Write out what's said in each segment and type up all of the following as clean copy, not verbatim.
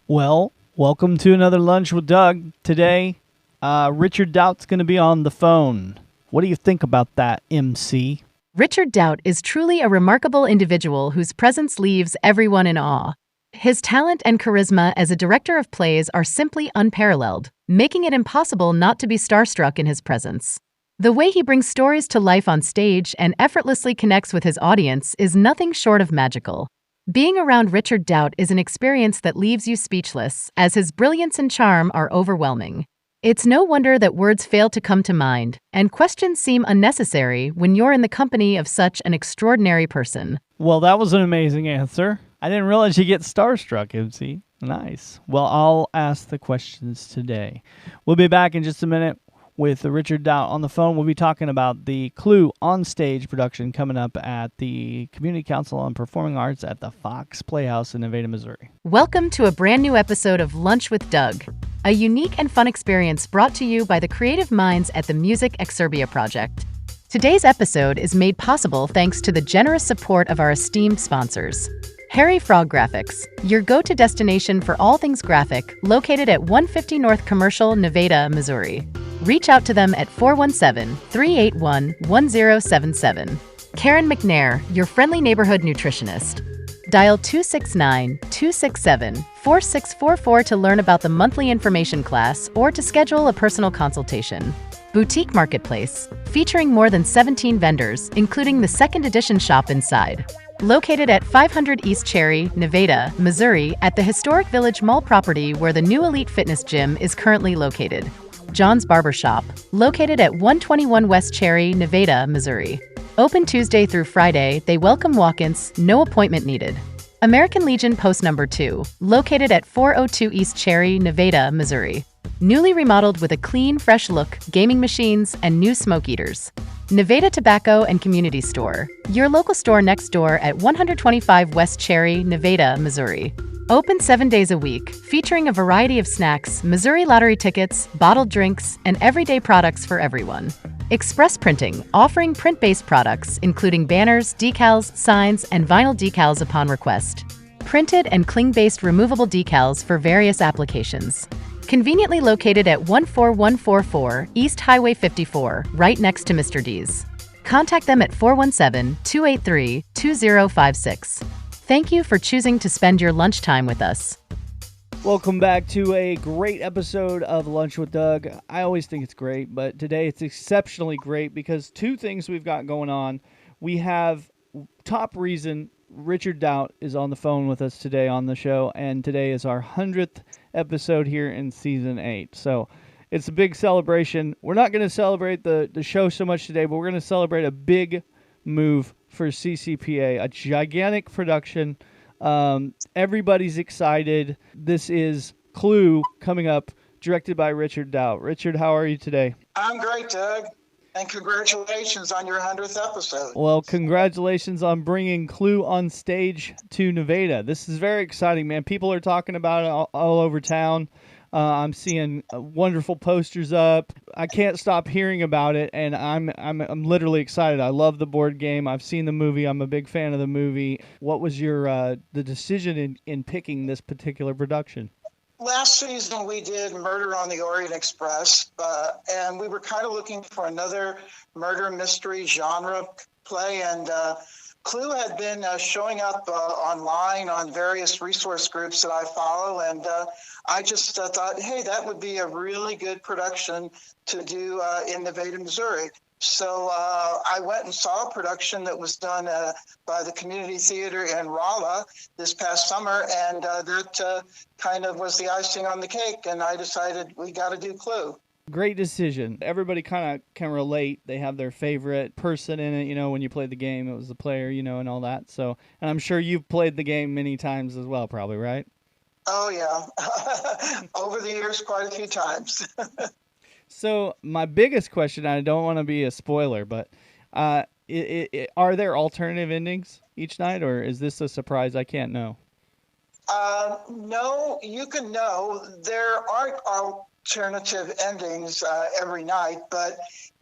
Well, welcome to another Lunch with Doug. Today, Richard Daut's going to be on the phone. What do you think about that, MC? Richard Daut is truly a remarkable individual whose presence leaves everyone in awe. His talent and charisma as a director of plays are simply unparalleled, making it impossible not to be starstruck in his presence. The way he brings stories to life on stage and effortlessly connects with his audience is nothing short of magical. Being around Richard Daut is an experience that leaves you speechless, as his brilliance and charm are overwhelming. It's no wonder that words fail to come to mind, and questions seem unnecessary when you're in the company of such an extraordinary person. Well, that was an amazing answer. I didn't realize you get starstruck, MC. Nice. Well, I'll ask the questions today. We'll be back in just a minute with Richard Daut on the phone. We'll be talking about the Clue Onstage production coming up at the Community Council on Performing Arts at the Fox Playhouse in Nevada, Missouri. Welcome to a brand new episode of Lunch with Doug, a unique and fun experience brought to you by the creative minds at the Music Exerbia Project. Today's episode is made possible thanks to the generous support of our esteemed sponsors. Harry Frog Graphics, your go-to destination for all things graphic, located at 150 North Commercial, Nevada, Missouri. Reach out to them at 417-381-1077. Karen McNair, your friendly neighborhood nutritionist. Dial 269-267-4644 to learn about the monthly information class or to schedule a personal consultation. Boutique Marketplace, featuring more than 17 vendors, including the second edition shop inside. Located at 500 East Cherry, Nevada, Missouri, at the historic Village Mall property where the new Elite Fitness Gym is currently located. John's Barbershop, located at 121 West Cherry, Nevada, Missouri. Open Tuesday through Friday, they welcome walk-ins, no appointment needed. American Legion Post Number 2, located at 402 East Cherry, Nevada, Missouri. Newly remodeled with a clean, fresh look, gaming machines, and new smoke eaters. Nevada Tobacco and Community Store, your local store next door at 125 West Cherry, Nevada, Missouri. Open 7 days a week, featuring a variety of snacks, Missouri lottery tickets, bottled drinks, and everyday products for everyone. Express Printing, offering print-based products, including banners, decals, signs, and vinyl decals upon request. Printed and cling-based removable decals for various applications. Conveniently located at 14144 East Highway 54, right next to Mr. D's. Contact them at 417-283-2056. Thank you for choosing to spend your lunchtime with us. Welcome back to a great episode of Lunch with Doug. I always think it's great, but today it's exceptionally great because two things we've got going on. We have top reason Richard Daut is on the phone with us today on the show, and today is our 100th episode here in Season 8. So it's a big celebration. We're not going to celebrate the show so much today, but we're going to celebrate a big move for CCPA, a gigantic production. Everybody's excited. This is Clue coming up, directed by Richard Daut. Richard, how are you today? I'm great, Doug, and congratulations on your 100th episode. Well, congratulations on bringing Clue Onstage to Nevada. This is very exciting, man. People are talking about it all over town. I'm seeing wonderful posters up. I can't stop hearing about it, and I'm literally excited. I love the board game. I've seen the movie. I'm a big fan of the movie. What was your the decision in picking this particular production? Last season we did Murder on the Orient Express, and we were kind of looking for another murder mystery genre play, and Clue had been showing up online on various resource groups that I follow, and I just thought, hey, that would be a really good production to do in Nevada, Missouri. So I went and saw a production that was done by the Community Theater in Rolla this past summer, and that kind of was the icing on the cake, and I decided we got to do Clue. Great decision. Everybody kind of can relate. They have their favorite person in it. You know, when you played the game, it was the player, you know, and all that. So, and I'm sure you've played the game many times as well, probably, right? Oh, yeah. Over the years, quite a few times. So my biggest question, I don't want to be a spoiler, but are there alternative endings each night, or is this a surprise I can't know? No, you can know. There aren't alternative endings every night, but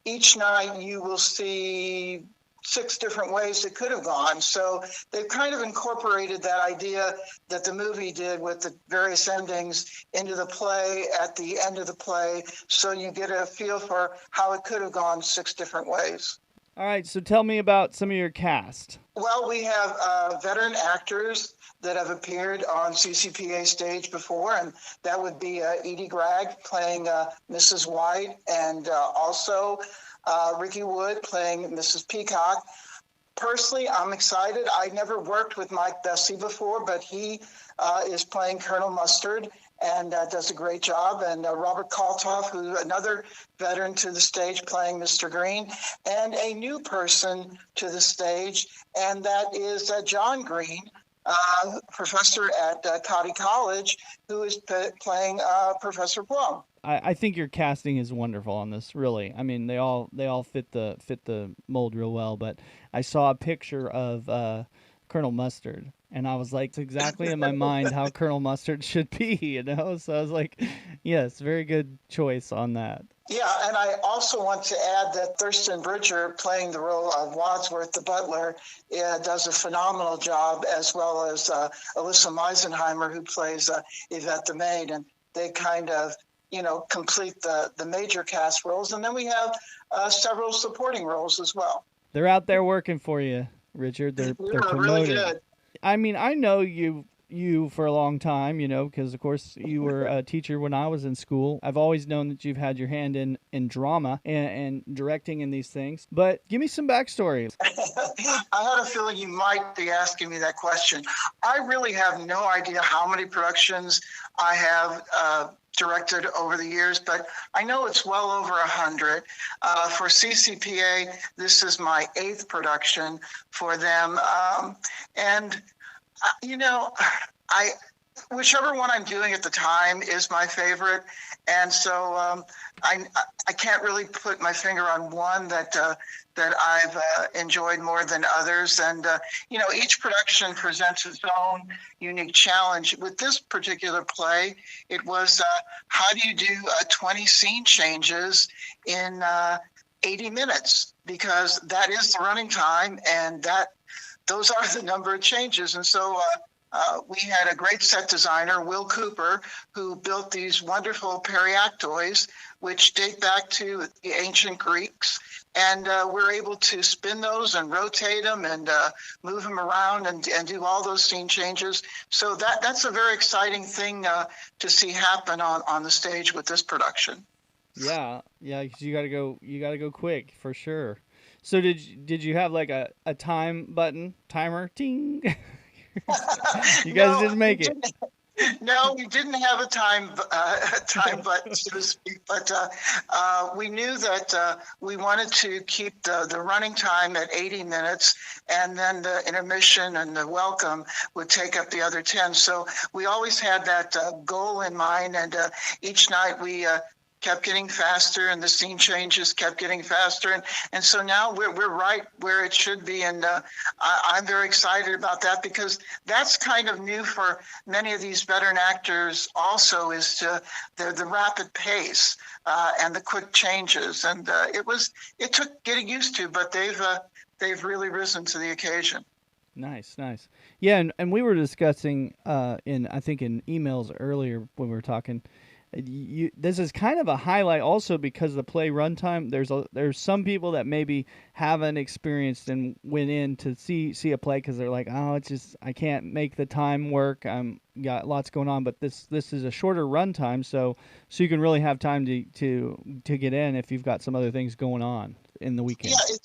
each night you will see 6 different ways it could have gone. So they've kind of incorporated that idea that the movie did with the various endings into the play at the end of the play, so you get a feel for how it could have gone 6 different ways. All right, so tell me about some of your cast. Well, we have veteran actors that have appeared on CCPA stage before, and that would be Edie Gragg playing Mrs. White, and also Ricky Wood playing Mrs. Peacock. Personally, I'm excited. I never worked with Mike Bessie before, but he is playing Colonel Mustard and does a great job. And Robert Kaltoff, who's another veteran to the stage, playing Mr. Green, and a new person to the stage, and that is John Green, professor at Cotty College, who is playing Professor Plum. I think your casting is wonderful on this. Really, I mean, they all fit the mold real well. But I saw a picture of Colonel Mustard, and I was like, it's exactly in my mind how Colonel Mustard should be, you know. So I was like, yes, very good choice on that. Yeah, and I also want to add that Thurston Bridger, playing the role of Wadsworth the butler, does a phenomenal job, as well as Alyssa Meisenheimer, who plays Yvette the maid, and they kind of, complete the major cast roles. And then we have several supporting roles as well. They're out there working for you, Richard. They're promoting. Really good. I mean, I know you for a long time, because of course you were a teacher when I was in school. I've always known that you've had your hand in drama and directing in these things. But give me some backstory. I had a feeling you might be asking me that question. I really have no idea how many productions I have directed over the years, but I know it's well over 100. For CCPA, this is my 8th production for them. Whichever one I'm doing at the time is my favorite. And so I can't really put my finger on one that I've enjoyed more than others. And, each production presents its own unique challenge. With this particular play, it was how do you do 20 scene changes in 80 minutes? Because that is the running time, and those are the number of changes. And so we had a great set designer, Will Cooper, who built these wonderful periactoids, which date back to the ancient Greeks. And we're able to spin those and rotate them and move them around and do all those scene changes. So that's a very exciting thing to see happen on the stage with this production. Yeah, because you gotta go quick for sure. So did you have like a timer? Ting. You guys didn't make it. No, we didn't have a time button, so to speak, but we knew that we wanted to keep the running time at 80 minutes, and then the intermission and the welcome would take up the other 10. So we always had that goal in mind, and each night we kept getting faster, and the scene changes kept getting faster, and so now we're right where it should be, and I'm very excited about that, because that's kind of new for many of these veteran actors. Also, is the rapid pace and the quick changes, and it took getting used to, but they've really risen to the occasion. Nice. Yeah, and we were discussing in emails earlier when we were talking. This is kind of a highlight also because of the play runtime. There's some people that maybe haven't experienced and went in to see a play because they're like, oh, it's just I can't make the time work. I'm got lots going on, but this is a shorter runtime, so you can really have time to get in if you've got some other things going on in the weekend. Yeah,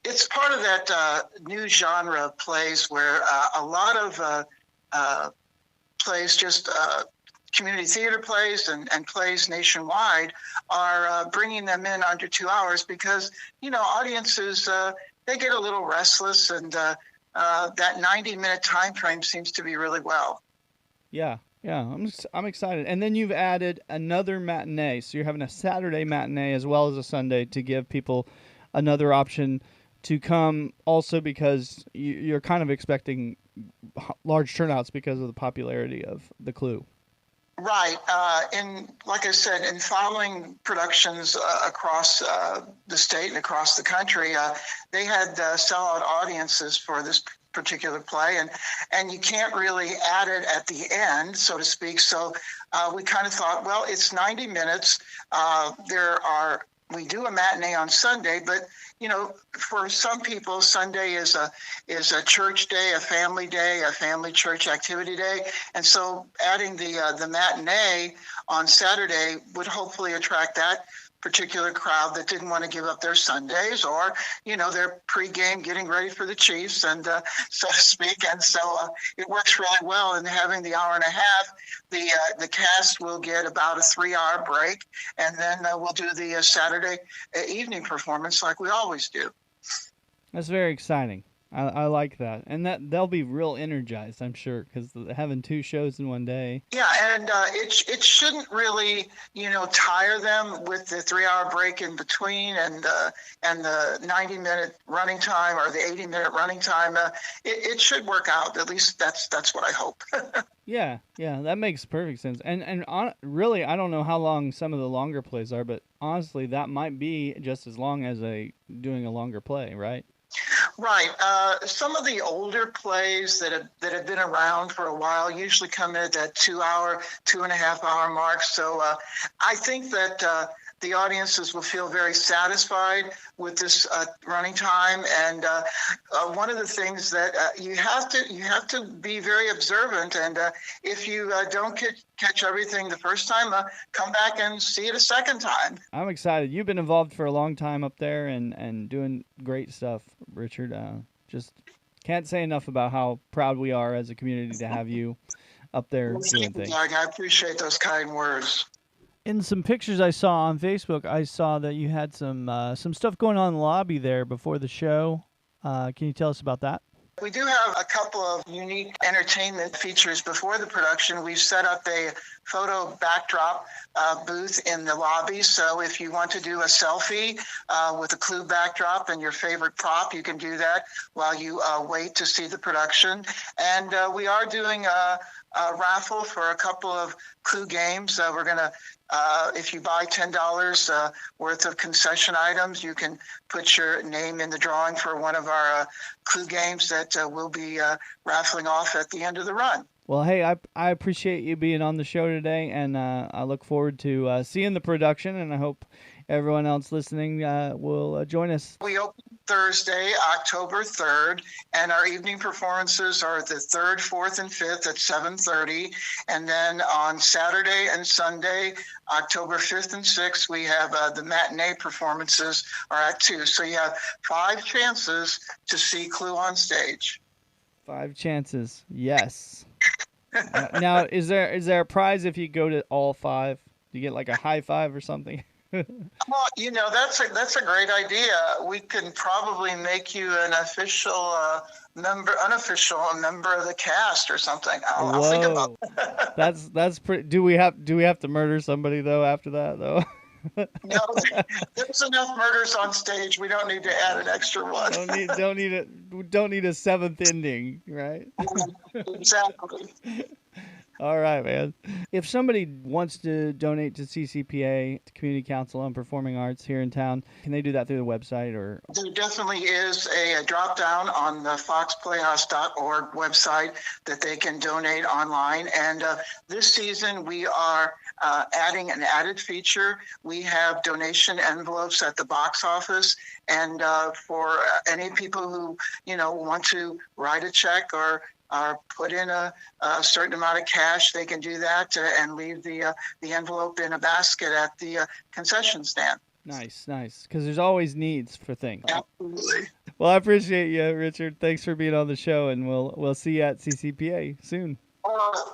it's part of that new genre of plays where a lot of plays just community theater plays and plays nationwide are bringing them in under 2 hours because, audiences, they get a little restless, and that 90-minute time frame seems to be really well. Yeah, I'm excited. And then you've added another matinee. So you're having a Saturday matinee as well as a Sunday to give people another option to come, also because you're kind of expecting large turnouts because of the popularity of the Clue. Right. Like I said, in following productions across the state and across the country, they had sellout audiences for this particular play, and you can't really add it at the end, so to speak. So we kind of thought, well, it's 90 minutes. We do a matinee on Sunday, but for some people, Sunday is a church day, a family church activity day, and so adding the matinee on Saturday would hopefully attract that particular crowd that didn't want to give up their Sundays, or their pregame getting ready for the Chiefs, and so to speak. And so it works really well. And having the hour and a half, the cast will get about a 3-hour break, and then we'll do the Saturday evening performance like we always do. That's very exciting. I like that, and that they'll be real energized, I'm sure, because having 2 shows in one day. Yeah, and it shouldn't really tire them with the 3-hour break in between, and the 90-minute running time or the 80-minute running time. It should work out. At least that's what I hope. Yeah, that makes perfect sense. And really, I don't know how long some of the longer plays are, but honestly, that might be just as long as doing a longer play, right? Right. Some of the older plays that have been around for a while usually come in at that 2-hour, 2.5-hour mark. So I think that the audiences will feel very satisfied with this running time. And one of the things that you have to be very observant. And if you don't catch everything the first time, come back and see it a second time. I'm excited. You've been involved for a long time up there and doing great stuff, Richard. Just can't say enough about how proud we are as a community to have you up there doing things. Doug, I appreciate those kind words. In some pictures I saw on Facebook, I saw that you had some stuff going on in the lobby there before the show. Can you tell us about that? We do have a couple of unique entertainment features before the production. We've set up a photo backdrop booth in the lobby. So if you want to do a selfie with a Clue backdrop and your favorite prop, you can do that while you wait to see the production. And we are doing a raffle for a couple of Clue games. We're going to if you buy $10 worth of concession items, you can put your name in the drawing for one of our Clue games that we'll be raffling off at the end of the run. Well, hey, I appreciate you being on the show today, and I look forward to seeing the production, and I hope everyone else listening will join us. We open Thursday, October 3rd, and our evening performances are the 3rd, 4th, and 5th at 7:30. And then on Saturday and Sunday, October 5th and 6th, we have the matinee performances are at 2. So you have 5 chances to see Clue Onstage. 5 chances, yes. Now, is there a prize if you go to all 5? Do you get like a high five or something? Well, that's a great idea. We can probably make you an unofficial member of the cast or something. I'll think about that. That's pretty. Do we have to murder somebody though after that though? No, there's enough murders on stage. We don't need to add an extra one. Don't need a 7th ending, right? Exactly. All right, man. If somebody wants to donate to CCPA, the Community Council on Performing Arts here in town, can they do that through the website? Or there definitely is a drop down on the foxplayhouse.org website that they can donate online. And this season we are adding an added feature. We have donation envelopes at the box office, and for any people who want to write a check or put in a certain amount of cash, they can do that and leave the envelope in a basket at the concession stand. Nice. Because there's always needs for things. Absolutely. Well, I appreciate you, Richard. Thanks for being on the show, and we'll see you at CCPA soon.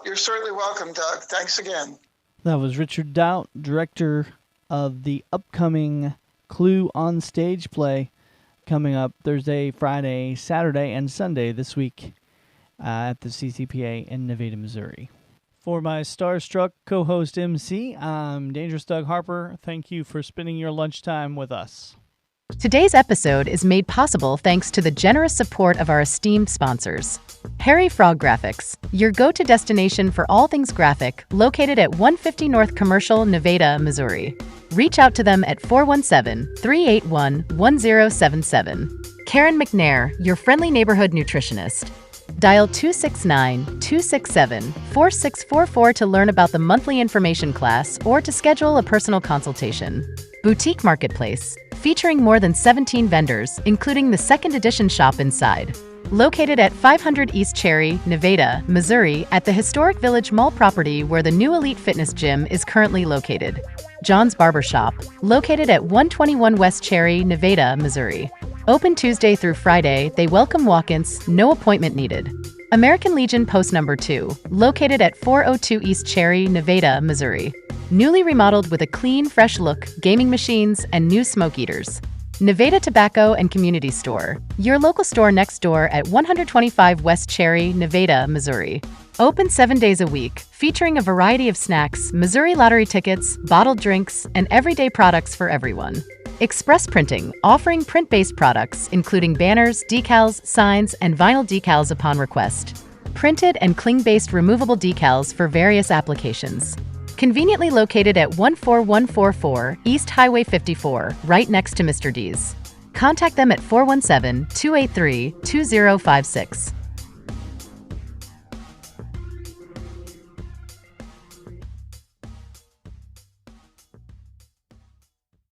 You're certainly welcome, Doug. Thanks again. That was Richard Daut, director of the upcoming Clue Onstage play coming up Thursday, Friday, Saturday, and Sunday this week at the CCPA in Nevada, Missouri. For my starstruck co-host MC, I'm Dangerous Doug Harper. Thank you for spending your lunchtime with us. Today's episode is made possible thanks to the generous support of our esteemed sponsors. Harry Frog Graphics, your go-to destination for all things graphic, located at 150 North Commercial, Nevada, Missouri. Reach out to them at 417-381-1077. Karen McNair, your friendly neighborhood nutritionist. Dial 269-267-4644 to learn about the monthly information class or to schedule a personal consultation. Boutique Marketplace, featuring more than 17 vendors, including the second edition shop inside. Located at 500 East Cherry, Nevada, Missouri, at the historic Village Mall property where the new Elite Fitness Gym is currently located. John's Barbershop, located at 121 West Cherry, Nevada, Missouri. Open Tuesday through Friday, they welcome walk-ins, no appointment needed. American Legion Post No. 2, located at 402 East Cherry, Nevada, Missouri. Newly remodeled with a clean, fresh look, gaming machines, and new smoke eaters. Nevada Tobacco and Community Store, your local store next door at 125 West Cherry, Nevada, Missouri. Open 7 days a week, featuring a variety of snacks, Missouri lottery tickets, bottled drinks, and everyday products for everyone. Express Printing, offering print-based products, including banners, decals, signs, and vinyl decals upon request. Printed and cling-based removable decals for various applications. Conveniently located at 14144 East Highway 54, right next to Mr. D's. Contact them at 417-283-2056.